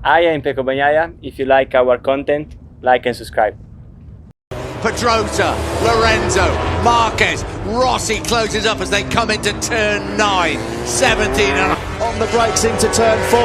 I am Pecco Bagnaia. If you like our content, like and subscribe. Pedrosa, Lorenzo, Marquez, Rossi closes up as they come into turn 9, 17 and on the brakes into turn 4.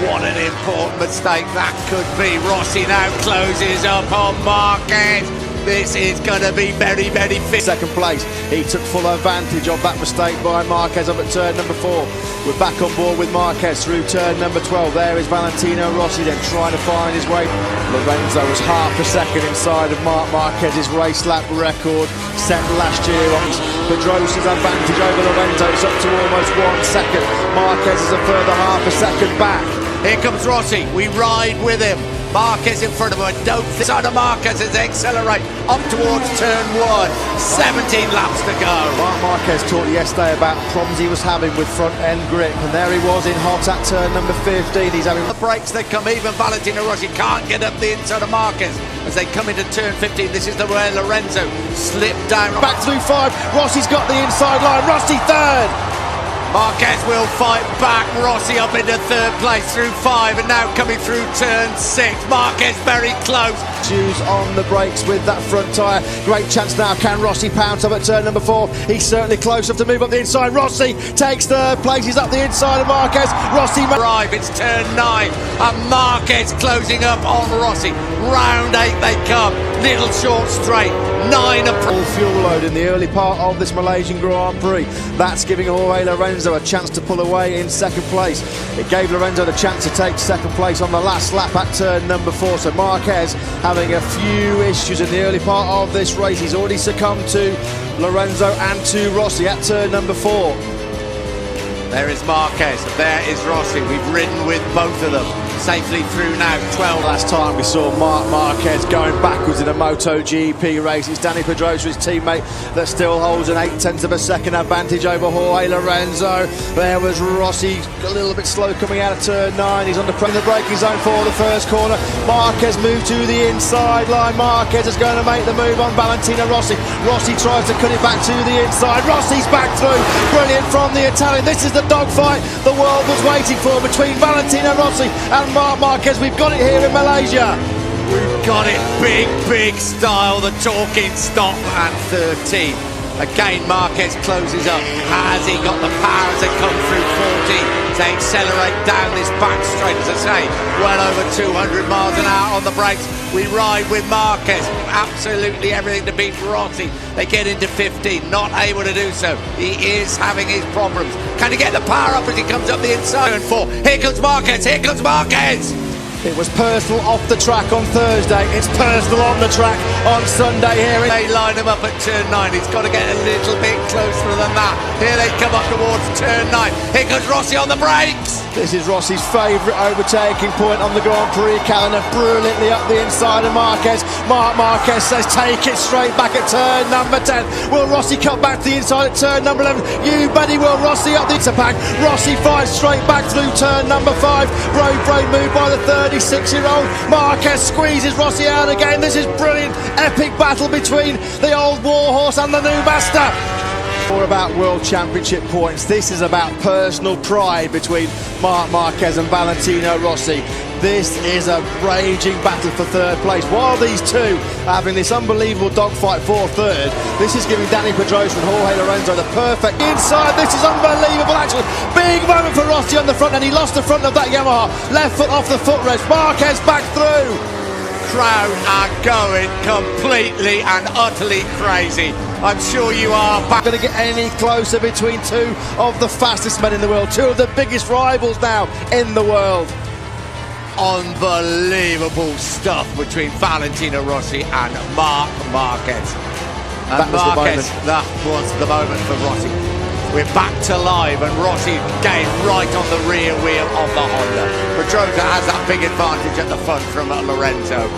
What an important mistake that could be. Rossi now closes up on Marquez. This is going to be very, very fit. Second place, he took full advantage of that mistake by Marquez up at turn number 4. We're back on board with Marquez through turn number 12. There is Valentino Rossi then trying to find his way. Lorenzo was half a second inside of Marc Marquez's race lap record set last year on Pedrosa's advantage over Lorenzo. It's up to almost 1 second. Marquez is a further half a second back. Here comes Rossi, we ride with him. Marquez in front of him, I don't think side of Marquez as they accelerate up towards turn 1, 17 laps to go. Marc Marquez talked yesterday about problems he was having with front end grip, and there he was in hot at turn number 15. He's having the brakes that come, even Valentino Rossi can't get up the inside of Marquez as they come into turn 15. This is the way Lorenzo slipped down. Back through 5, Rossi's got the inside line, Rossi third. Marquez will fight back, Rossi up into third place through 5 and now coming through turn 6. Marquez very close. Shoes on the brakes with that front tyre. Great chance now, can Rossi pounce up at turn number 4? He's certainly close enough to move up the inside. Rossi takes third place, he's up the inside of Marquez. Rossi arrive, it's turn 9 and Marquez closing up on Rossi. Round 8 they come, little short straight, 9 full fuel load in the early part of this Malaysian Grand Prix. That's giving Jorge Lorenzo a chance to pull away in second place. It gave Lorenzo the chance to take second place on the last lap at turn number 4. So Marquez having a few issues in the early part of this race. He's already succumbed to Lorenzo and to Rossi at turn number 4. There is Marquez, there is Rossi. We've ridden with both of them safely through now 12. Last time we saw Marc Marquez going backwards in a Motogp race. It's Dani Pedrosa, his teammate, that still holds an 0.8 of a second advantage over Jorge Lorenzo. There was Rossi, a little bit slow coming out of turn 9. He's on the braking zone for the first corner. Marquez moved to the inside line. Marquez is going to make the move on Valentino Rossi. Rossi tries to cut it back to the inside. Rossi's back through. Brilliant from the Italian. This is the dogfight the world was waiting for between Valentino Rossi and Marc Marquez. We've got it here in Malaysia. We've got it big style. The talking stop and 13. Again, Marquez closes up. Has he got the power as they come through 14? They accelerate down this back straight, as I say, well over 200 miles an hour on the brakes. We ride with Marquez. Absolutely everything to beat Rossi. They get into 15, not able to do so. He is having his problems. Can he get the power up as he comes up the inside? Turn 4. Here comes Marquez. Here comes Marquez. It was personal off the track on Thursday. It's personal on the track on Sunday here. They line him up at turn 9. He's got to get a little bit closer than that. Here they come up towards turn 9. Here comes Rossi on the brakes. This is Rossi's favourite overtaking point on the Grand Prix calendar. Brilliantly up the inside of Marquez. Marc Marquez says take it straight back at turn number 10. Will Rossi cut back to the inside at turn number 11? You bet he will. Rossi up the pack. Rossi fights straight back through turn number 5. Brave move by the 36-year-old. Marquez squeezes Rossi out again. This is brilliant. Epic battle between the old warhorse and the new master. More about World Championship points. This is about personal pride between Marc Marquez and Valentino Rossi. This is a raging battle for third place. While these two are having this unbelievable dogfight for third, this is giving Dani Pedrosa and Jorge Lorenzo the perfect inside. This is unbelievable action. Big moment for Rossi on the front, and he lost the front of that Yamaha. Left foot off the footrest. Marquez back through. Crowd are going completely and utterly crazy. I'm sure you are. Not going to get any closer between two of the fastest men in the world, two of the biggest rivals now in the world. Unbelievable stuff between Valentino Rossi and Marc Marquez. And that was the moment for Rossi. We're back to live and Rossi again right on the rear wheel of the Honda. Pedrosa has that big advantage at the front from Lorenzo.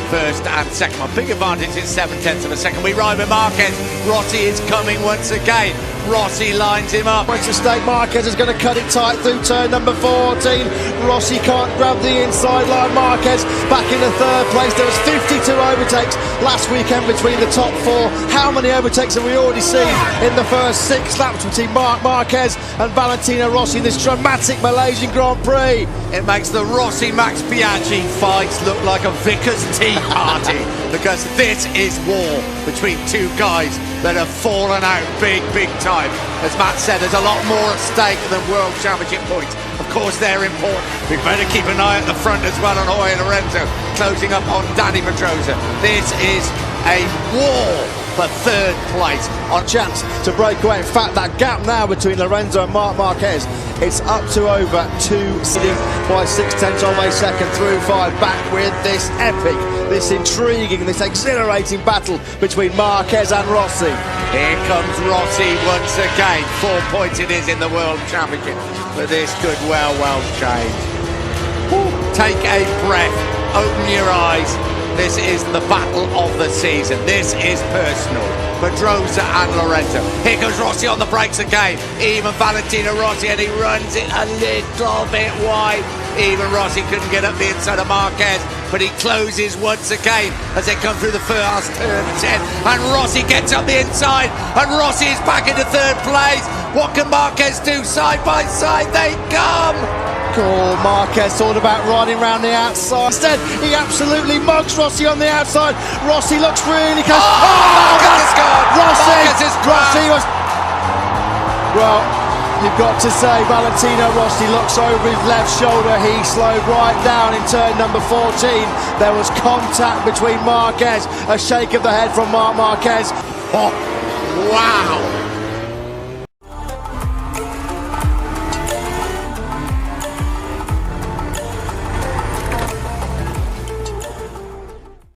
First and second one. Big advantage is 0.7 of a second. We ride with Marquez. Rossi is coming once again. Rossi lines him up. Points at stake. Marquez is going to cut it tight through turn number 14. Rossi can't grab the inside line. Marquez back in the third place. There was 52 overtakes last weekend between the top four. How many overtakes have we already seen in the first 6 laps between Marc Marquez and Valentino Rossi in this dramatic Malaysian Grand Prix? It makes the Rossi-Max Biaggi fights look like a vicar's tea party, because this is war between two guys that have fallen out big time. As Matt said, there's a lot more at stake than World Championship points. Of course they're important. We better keep an eye at the front as well on Jorge Lorenzo, closing up on Danny Pedrosa. This is a war for third place. On chance to break away. In fact, that gap now between Lorenzo and Marc Marquez, it's up to over 2, sitting by 6/10 of a second through 5. Back with this epic, this intriguing, this exhilarating battle between Marquez and Rossi. Here comes Rossi once again. 4 points it is in the World Championship, but this could well change. Take a breath, open your eyes. This is the battle of the season. This is personal. Pedrosa and Lorenzo. Here comes Rossi on the brakes again. Even Valentino Rossi, and he runs it a little bit wide. Even Rossi couldn't get up the inside of Marquez, but he closes once again as they come through the first turn 10. And Rossi gets up the inside, and Rossi is back into third place. What can Marquez do? Side by side they come. Oh, Marquez thought about riding around the outside. Instead, he absolutely mugs Rossi on the outside. Rossi looks really close. Marquez is gone. Rossi was... Well, you've got to say, Valentino Rossi looks over his left shoulder. He slowed right down in turn number 14. There was contact between Marquez. A shake of the head from Marc Marquez. Oh, wow.